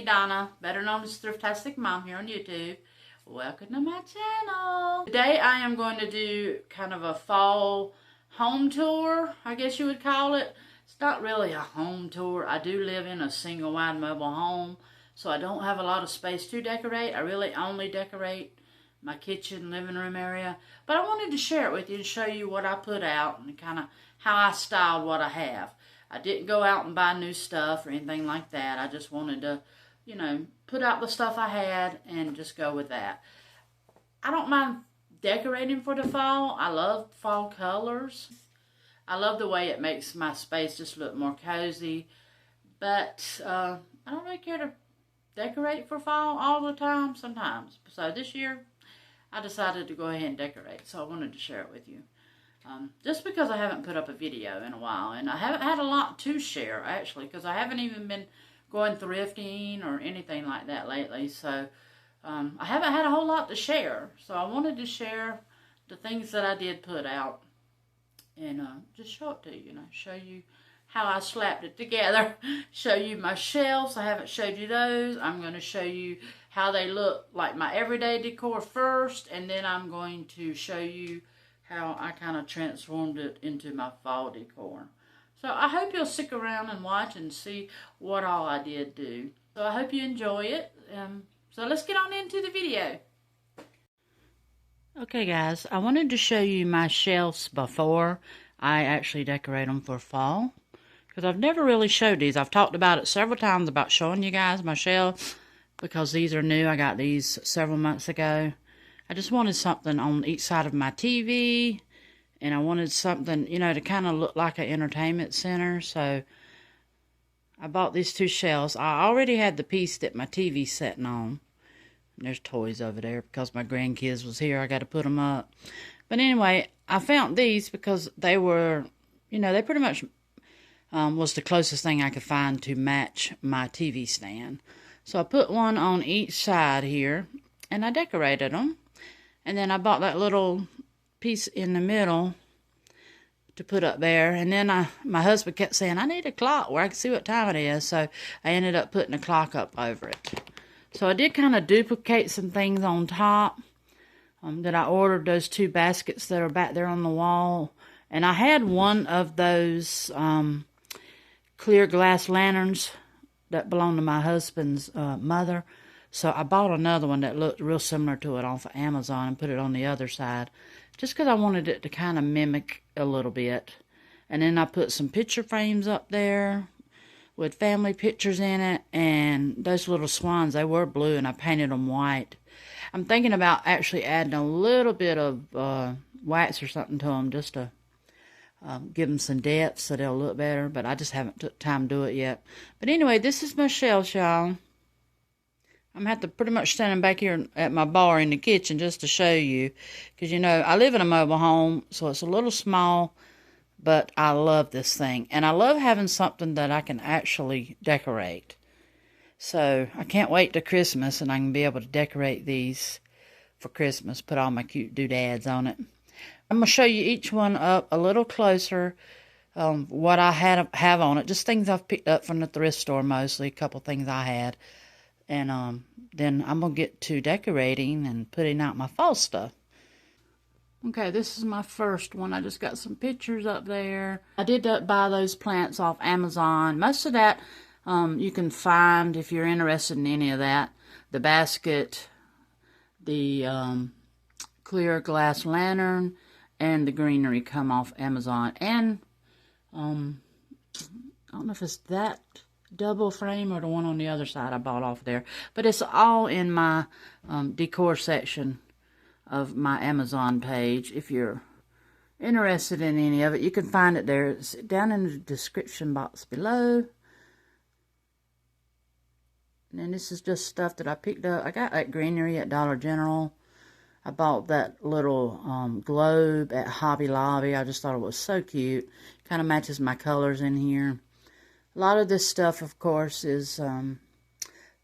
me, Donna, better known as Thrifttasticmom here on YouTube. Welcome to my channel. Today I am going to do kind of a fall home tour, I guess you would call it. It's not really a home tour. I do live in a single wide mobile home, so I don't have a lot of space to decorate. I really only decorate my kitchen, living room area. But I wanted to share it with you and show you what I put out and kind of how I styled what I have. I didn't go out and buy new stuff or anything like that. I just wanted to, you know, put out the stuff I had and just go with that. I don't mind decorating for the fall. I love fall colors. I love the way it makes my space just look more cozy. But I don't really care to decorate for fall all the time sometimes. So this year, I decided to go ahead and decorate. So I wanted to share it with you. Just because I haven't put up a video in a while. And I haven't had a lot to share, actually. Because I haven't even been going thrifting or anything like that lately. So I haven't had a whole lot to share. So I wanted to share the things that I did put out. And just show it to you. Show you how I slapped it together. Show you my shelves. I haven't showed you those. I'm going to show you how they look like my everyday decor first. And then I'm going to show you how I kind of transformed it into my fall decor. So I hope you'll stick around and watch and see what all I did do. So I hope you enjoy it. So let's get on into the video. Okay guys, I wanted to show you my shelves before I actually decorate them for fall. Because I've never really showed these. I've talked about it several times about showing you guys my shelves. Because these are new. I got these several months ago. I just wanted something on each side of my TV. And I wanted something, you know, to kind of look like an entertainment center. So I bought these two shelves. I already had the piece that my TV's sitting on. And there's toys over there because my grandkids was here. I got to put them up. But anyway, I found these because they were, you know, they pretty much was the closest thing I could find to match my TV stand. So I put one on each side here. And I decorated them. And then I bought that little piece in the middle to put up there. And then my husband kept saying, I need a clock where I can see what time it is. So I ended up putting a clock up over it. So I did kind of duplicate some things on top that I ordered, those two baskets that are back there on the wall. And I had one of those clear glass lanterns that belonged to my husband's mother. So I bought another one that looked real similar to it off of Amazon and put it on the other side. Just because I wanted it to kind of mimic a little bit. And then I put some picture frames up there with family pictures in it. And those little swans, they were blue and I painted them white. I'm thinking about actually adding a little bit of wax or something to them just to give them some depth so they'll look better. But I just haven't took time to do it yet. But anyway, this is my shelves, y'all. I'm going to have to pretty much standing back here at my bar in the kitchen just to show you. Because, you know, I live in a mobile home, so it's a little small, but I love this thing. And I love having something that I can actually decorate. So, I can't wait to Christmas, and I can be able to decorate these for Christmas. Put all my cute doodads on it. I'm going to show you each one up a little closer. What I have on it. Just things I've picked up from the thrift store mostly. A couple things I had. And then I'm going to get to decorating and putting out my fall stuff. Okay, this is my first one. I just got some pictures up there. I did buy those plants off Amazon. Most of that you can find if you're interested in any of that. The basket, the clear glass lantern, and the greenery come off Amazon. And I don't know if it's that double frame or the one on the other side I bought off there. But it's all in my decor section of my Amazon page. If you're interested in any of it, you can find it there. It's down in the description box below. And then this is just stuff that I picked up. I got that greenery at Dollar General. I bought that little globe at Hobby Lobby. I just thought it was so cute. Kind of matches my colors in here. A lot of this stuff, of course, is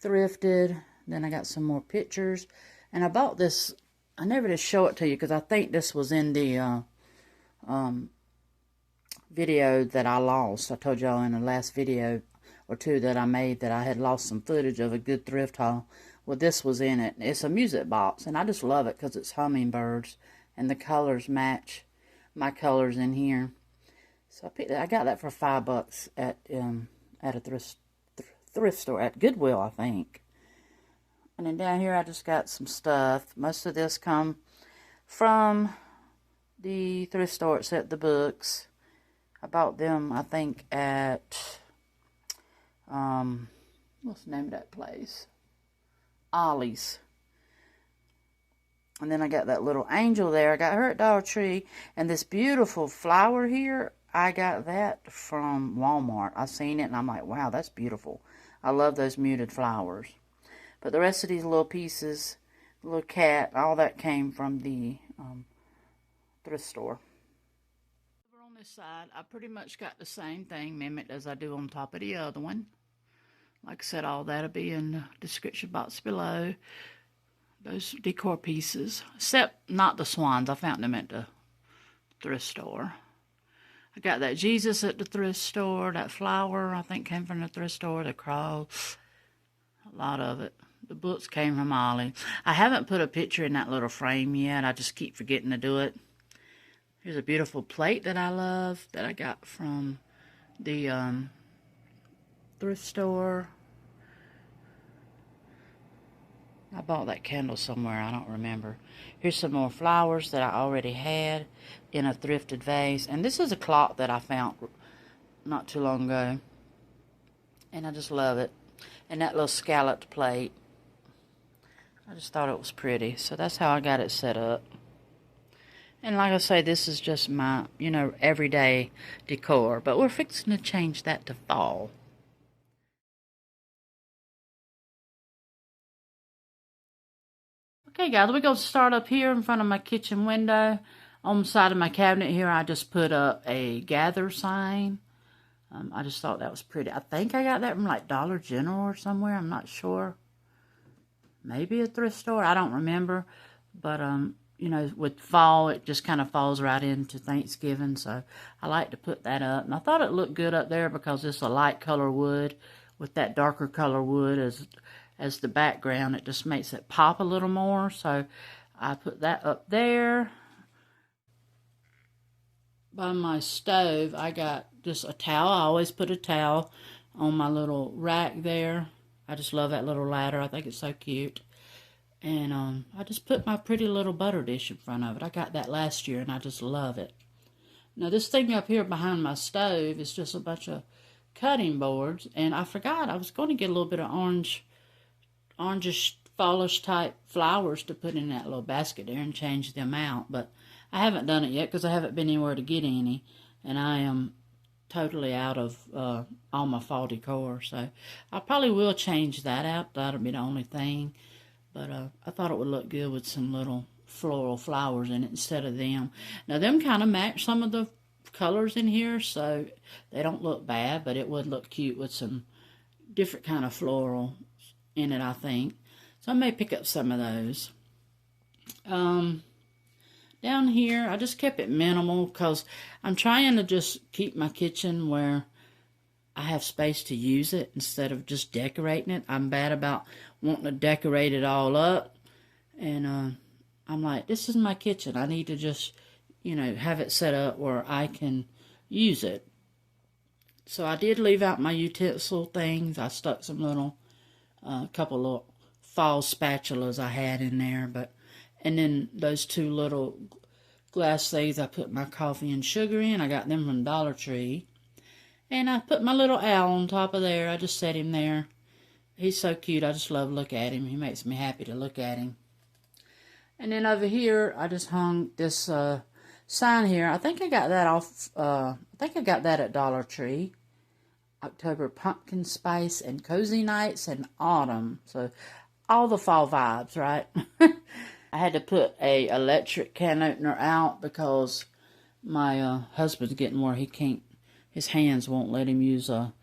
thrifted. Then I got some more pictures. And I bought this. I never did show it to you because I think this was in the video that I lost. I told y'all in the last video or two that I made that I had lost some footage of a good thrift haul. Well, this was in it. It's a music box, and I just love it because it's hummingbirds, and the colors match my colors in here. So I got that for $5 at a thrift store at Goodwill, I think. And then down here I just got some stuff. Most of this come from the thrift store except the books. I bought them, I think, at what's the name of that place? Ollie's. And then I got that little angel there. I got her at Dollar Tree. And this beautiful flower here, I got that from Walmart. I seen it and I'm like, wow, that's beautiful. I love those muted flowers. But the rest of these little pieces, the little cat, all that came from the thrift store. Over on this side, I pretty much got the same thing mimicked as I do on top of the other one. Like I said, all that'll be in the description box below. Those decor pieces, except not the swans. I found them at the thrift store. I got that Jesus at the thrift store. That flower, I think, came from the thrift store. The cross, a lot of it. The books came from Ollie. I haven't put a picture in that little frame yet. I just keep forgetting to do it. Here's a beautiful plate that I love that I got from the thrift store. I bought that candle somewhere, I don't remember. Here's some more flowers that I already had in a thrifted vase. And this is a clock that I found not too long ago. And I just love it. And that little scalloped plate. I just thought it was pretty. So that's how I got it set up. And like I say, this is just my, everyday decor. But we're fixing to change that to fall. Okay, guys, we're going to start up here in front of my kitchen window. On the side of my cabinet here, I just put up a gather sign. I just thought that was pretty. I think I got that from like Dollar General or somewhere. I'm not sure. Maybe a thrift store. I don't remember. But, with fall, it just kind of falls right into Thanksgiving. So I like to put that up. And I thought it looked good up there because it's a light color wood with that darker color wood as the background. It just makes it pop a little more. So I put that up there. By my stove, I got just a towel. I always put a towel on my little rack there. I just love that little ladder. I think it's so cute. And I just put my pretty little butter dish in front of it. I got that last year and I just love it. Now this thing up here behind my stove is just a bunch of cutting boards. And I forgot I was going to get a little bit of orangish fallish type flowers to put in that little basket there and change them out, but I haven't done it yet because I haven't been anywhere to get any, and I am totally out of all my fall decor, so I probably will change that out. That'll be the only thing, but I thought it would look good with some little floral flowers in it instead of them. Now them kind of match some of the colors in here, so they don't look bad, but it would look cute with some different kind of floral in it, I think. So I may pick up some of those. Down here, I just kept it minimal because I'm trying to just keep my kitchen where I have space to use it instead of just decorating it. I'm bad about wanting to decorate it all up. And I'm like, this is my kitchen. I need to just, have it set up where I can use it. So I did leave out my utensil things. I stuck some little, couple little fall spatulas I had in there, and then those two little glass things I put my coffee and sugar in. I got them from Dollar Tree. And I put my little owl on top of there. I just set him there. He's so cute. I just love to look at him. He makes me happy to look at him. And then over here, I just hung this sign here. I think I got that off, I think I got that at Dollar Tree. October pumpkin spice and cozy nights and autumn. So all the fall vibes, right? I had to put a electric can opener out because my husband's getting where he can't, his hands won't let him use a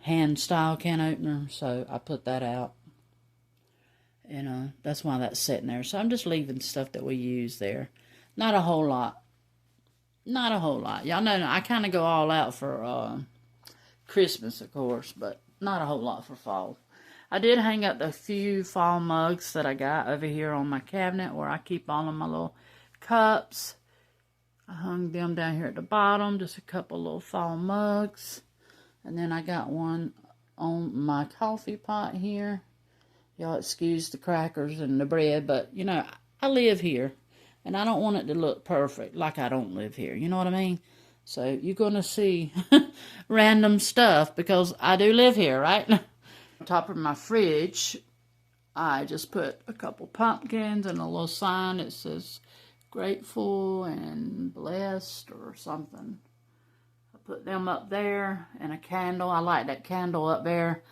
hand style can opener, so I put that out. And that's why that's sitting there. So I'm just leaving stuff that we use there. Not a whole lot. Not a whole lot. Y'all know I kind of go all out for Christmas, of course, but not a whole lot for fall. I did hang up a few fall mugs that I got over here on my cabinet where I keep all of my little cups. I hung them down here at the bottom, just a couple little fall mugs. And then I got one on my coffee pot here. Y'all excuse the crackers and the bread, but, you know, I live here. And I don't want it to look perfect like I don't live here. You know what I mean? So you're going to see random stuff because I do live here, right? On top of my fridge, I just put a couple pumpkins and a little sign that says grateful and blessed or something. I put them up there and a candle. I like that candle up there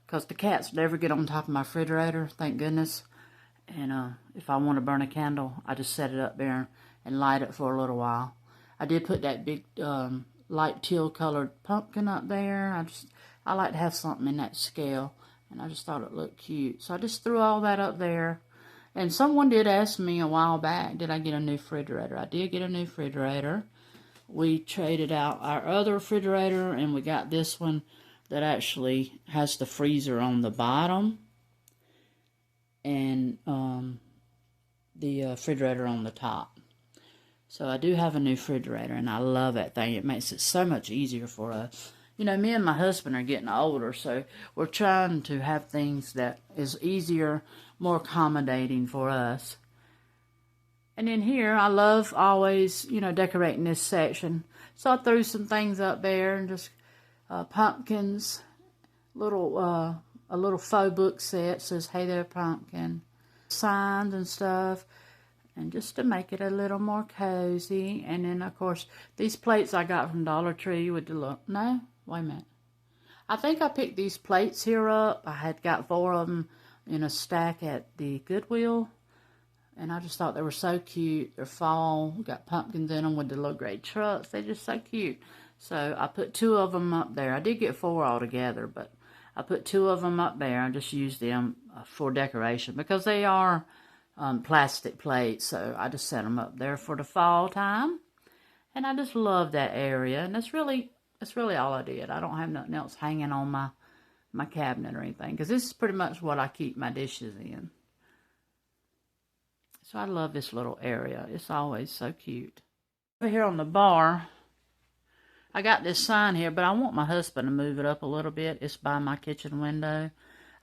because the cats never get on top of my refrigerator, thank goodness. And if I want to burn a candle, I just set it up there and light it for a little while. I did put that big light teal colored pumpkin up there. I like to have something in that scale, and I just thought it looked cute. So I just threw all that up there. And someone did ask me a while back, did I get a new refrigerator? I did get a new refrigerator. We traded out our other refrigerator, and we got this one that actually has the freezer on the bottom and the refrigerator on the top. So I do have a new refrigerator, and I love that thing. It makes it so much easier for us. You know, me and my husband are getting older, so we're trying to have things that is easier, more accommodating for us. And in here, I love always, you know, decorating this section. So I threw some things up there and just pumpkins, a little faux book set says, "Hey there, pumpkin," signs and stuff. And just to make it a little more cozy. And then, of course, these plates I got from Dollar Tree with the look. No? Wait a minute. I think I picked these plates here up. I had got 4 of them in a stack at the Goodwill. And I just thought they were so cute. They're fall. Got pumpkins in them with the little gray trucks. They're just so cute. So I put 2 of them up there. I did get 4 altogether, but I put 2 of them up there. I just used them for decoration because they are plastic plates, so I just set them up there for the fall time. And I just love that area, and that's really all I did. I don't have nothing else hanging on my cabinet or anything, because this is pretty much what I keep my dishes in. So I love this little area. It's always so cute. Over here on the bar, I got this sign here, but I want my husband to move it up a little bit. It's by my kitchen window.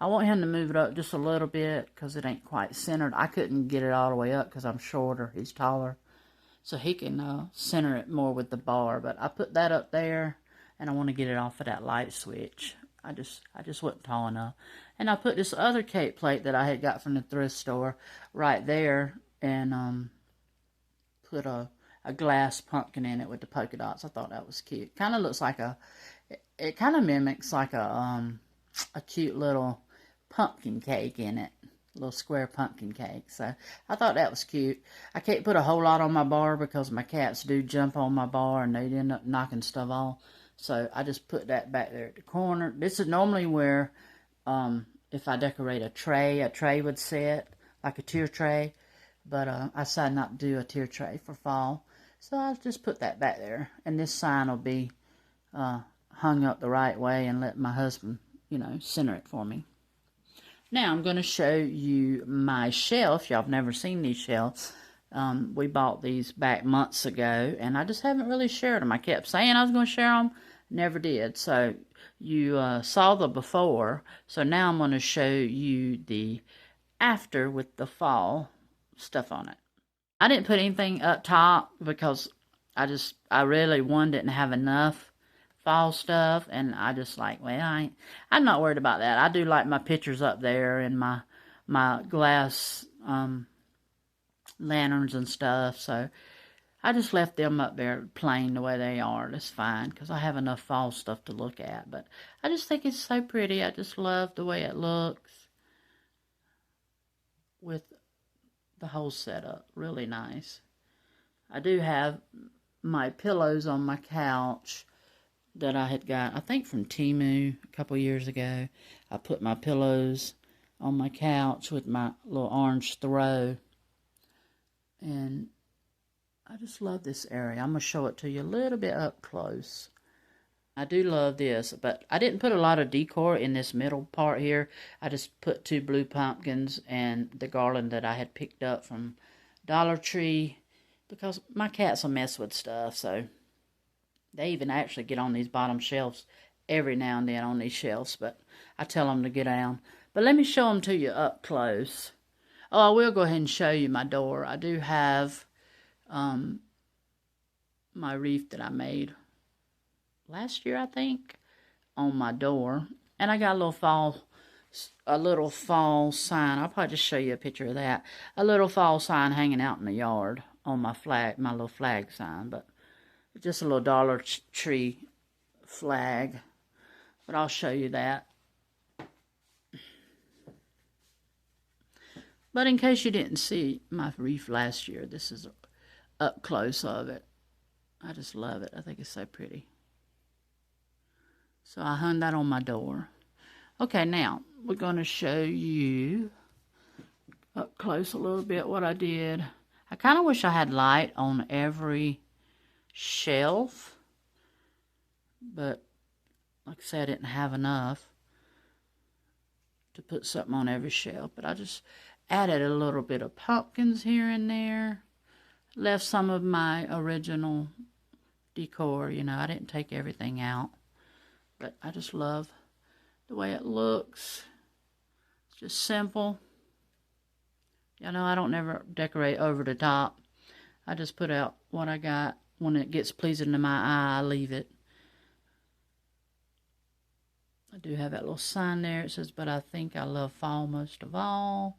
I want him to move it up just a little bit because it ain't quite centered. I couldn't get it all the way up because I'm shorter. He's taller. So he can center it more with the bar. But I put that up there, and I want to get it off of that light switch. I just wasn't tall enough. And I put this other cake plate that I had got from the thrift store right there and put a glass pumpkin in it with the polka dots. I thought that was cute. Kind of looks like it kind of mimics like a cute little pumpkin cake in it, a little square pumpkin cake. So I thought that was cute. I can't put a whole lot on my bar because my cats do jump on my bar and they'd end up knocking stuff off. So I just put that back there at the corner. This is normally where if I decorate a tray would sit, like a tier tray. But I decided not to do a tier tray for fall. So I'll just put that back there. And this sign will be hung up the right way and let my husband, you know, center it for me. Now I'm going to show you my shelf. Y'all have never seen these shelves. We bought these back months ago, and I just haven't really shared them. I kept saying I was going to share them, never did. So you saw the before, so now I'm going to show you the after with the fall stuff on it. I didn't put anything up top because I really, didn't have enough fall stuff, and I just like, well, I'm not worried about that. I do like my pictures up there and my glass lanterns and stuff, so I just left them up there plain the way they are. That's fine, because I have enough fall stuff to look at, but I just think it's so pretty. I just love the way it looks with the whole setup. Really nice. I do have my pillows on my couch that I had got, I think from Temu a couple years ago. I put my pillows on my couch with my little orange throw. And I just love this area. I'm going to show it to you a little bit up close. I do love this, but I didn't put a lot of decor in this middle part here. I just put 2 blue pumpkins and the garland that I had picked up from Dollar Tree because my cats will mess with stuff, so they even actually get on these bottom shelves every now and then on these shelves, but I tell them to get down. But let me show them to you up close. Oh, I will go ahead and show you my door. I do have my wreath that I made last year, I think, on my door. And I got a little fall sign. I'll probably just show you a picture of that. A little fall sign hanging out in the yard on my little flag sign. But just a little Dollar Tree flag. But I'll show you that. But in case you didn't see my wreath last year, this is up close of it. I just love it. I think it's so pretty. So I hung that on my door. Okay, now we're going to show you up close a little bit what I did. I kind of wish I had light on every shelf, but like I said, I didn't have enough to put something on every shelf. But I just added a little bit of pumpkins here and there. Left some of my original decor. You know, I didn't take everything out. But I just love the way it looks. It's just simple. You know, I don't never decorate over the top. I just put out what I got. When it gets pleasing to my eye, I leave it. I do have that little sign there. It says, but I think I love fall most of all.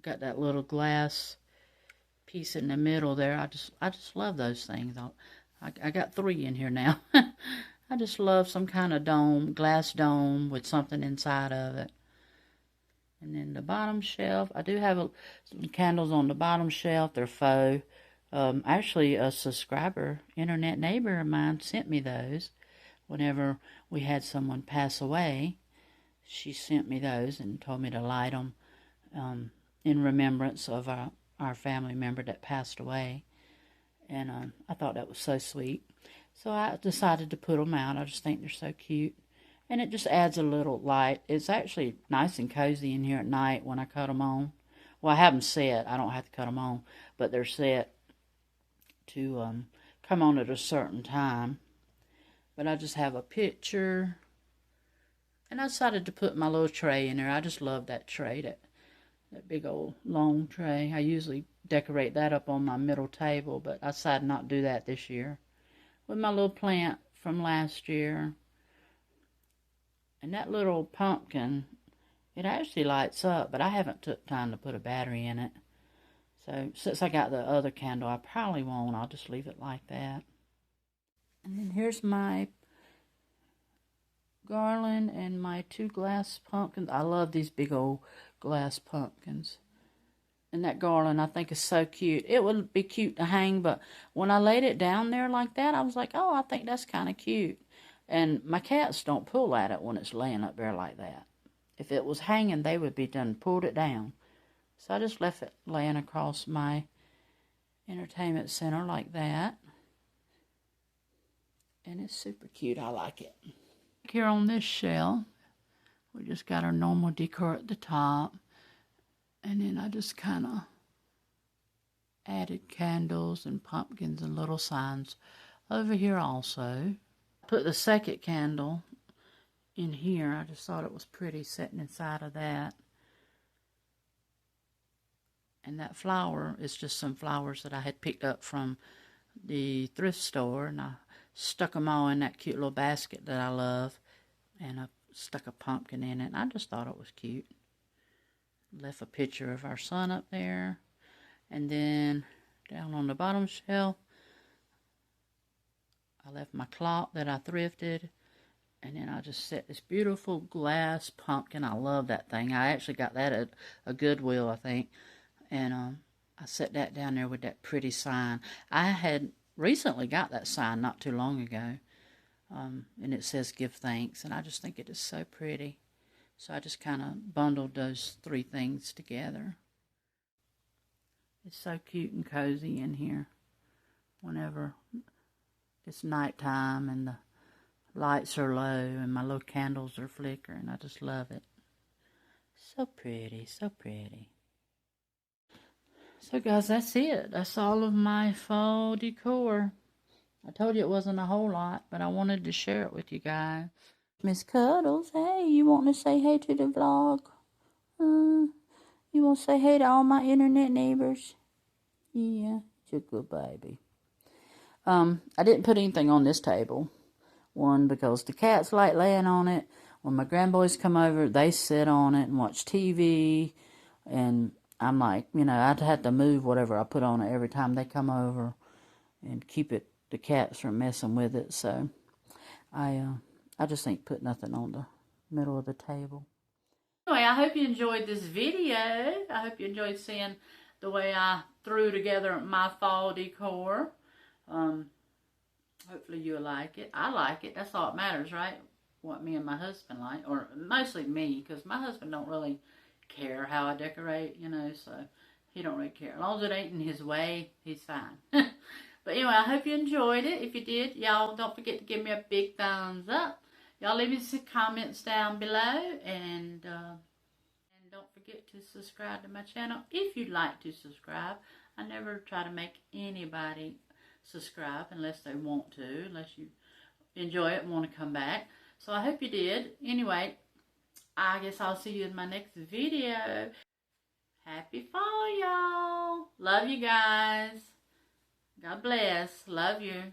Got that little glass piece in the middle there. I just love those things. I got 3 in here now. I just love some kind of dome, glass dome with something inside of it. And then the bottom shelf, I do have some candles on the bottom shelf. They're faux. Actually, a subscriber, internet neighbor of mine, sent me those. Whenever we had someone pass away, she sent me those and told me to light them in remembrance of our family member that passed away. And I thought that was so sweet. So I decided to put them out. I just think they're so cute. And it just adds a little light. It's actually nice and cozy in here at night when I cut them on. Well, I have them set. I don't have to cut them on. But they're set to come on at a certain time. But I just have a picture. And I decided to put my little tray in there. I just love that tray, that big old long tray. I usually decorate that up on my middle table, but I decided not to do that this year. With my little plant from last year. And that little pumpkin, it actually lights up, but I haven't took time to put a battery in it. So since I got the other candle, I probably won't. I'll just leave it like that. And then here's my garland and my 2 glass pumpkins. I love these big old glass pumpkins. And that garland, I think, is so cute. It would be cute to hang, but when I laid it down there like that, I was like, oh, I think that's kind of cute. And my cats don't pull at it when it's laying up there like that. If it was hanging, they would be done pulled it down. So I just left it laying across my entertainment center like that. And it's super cute. I like it. Here on this shelf, we just got our normal decor at the top. And then I just kind of added candles and pumpkins and little signs over here also. Put the second candle in here. I just thought it was pretty sitting inside of that. And that flower is just some flowers that I had picked up from the thrift store. And I stuck them all in that cute little basket that I love. And I stuck a pumpkin in it. And I just thought it was cute. Left a picture of our son up there. And then down on the bottom shelf, I left my clock that I thrifted. And then I just set this beautiful glass pumpkin. I love that thing. I actually got that at a Goodwill, I think. And I set that down there with that pretty sign. I had recently got that sign not too long ago. And it says give thanks. And I just think it is so pretty. So I just kind of bundled those 3 things together. It's so cute and cozy in here whenever it's nighttime and the lights are low and my little candles are flickering. I just love it. So pretty, so pretty. So guys, that's it. That's all of my fall decor. I told you it wasn't a whole lot, but I wanted to share it with you guys. Miss Cuddles, hey, you want to say hey to the vlog? You want to say hey to all my internet neighbors? Yeah, you're a good baby. I didn't put anything on this table. One, because the cats like laying on it. When my grandboys come over, they sit on it and watch TV. And I'm like, you know, I'd have to move whatever I put on it every time they come over and keep it, the cats from messing with it. So I just ain't put nothing on the middle of the table. Anyway, I hope you enjoyed this video. I hope you enjoyed seeing the way I threw together my fall decor. Hopefully you'll like it. I like it. That's all that matters, right? What me and my husband like. Or mostly me, because my husband don't really care how I decorate, you know, so he don't really care. As long as it ain't in his way, he's fine. But anyway, I hope you enjoyed it. If you did, y'all don't forget to give me a big thumbs up. Y'all leave me some comments down below, and don't forget to subscribe to my channel if you'd like to subscribe. I never try to make anybody subscribe unless they want to, unless you enjoy it and want to come back. So I hope you did. Anyway, I guess I'll see you in my next video. Happy fall, y'all. Love you guys. God bless. Love you.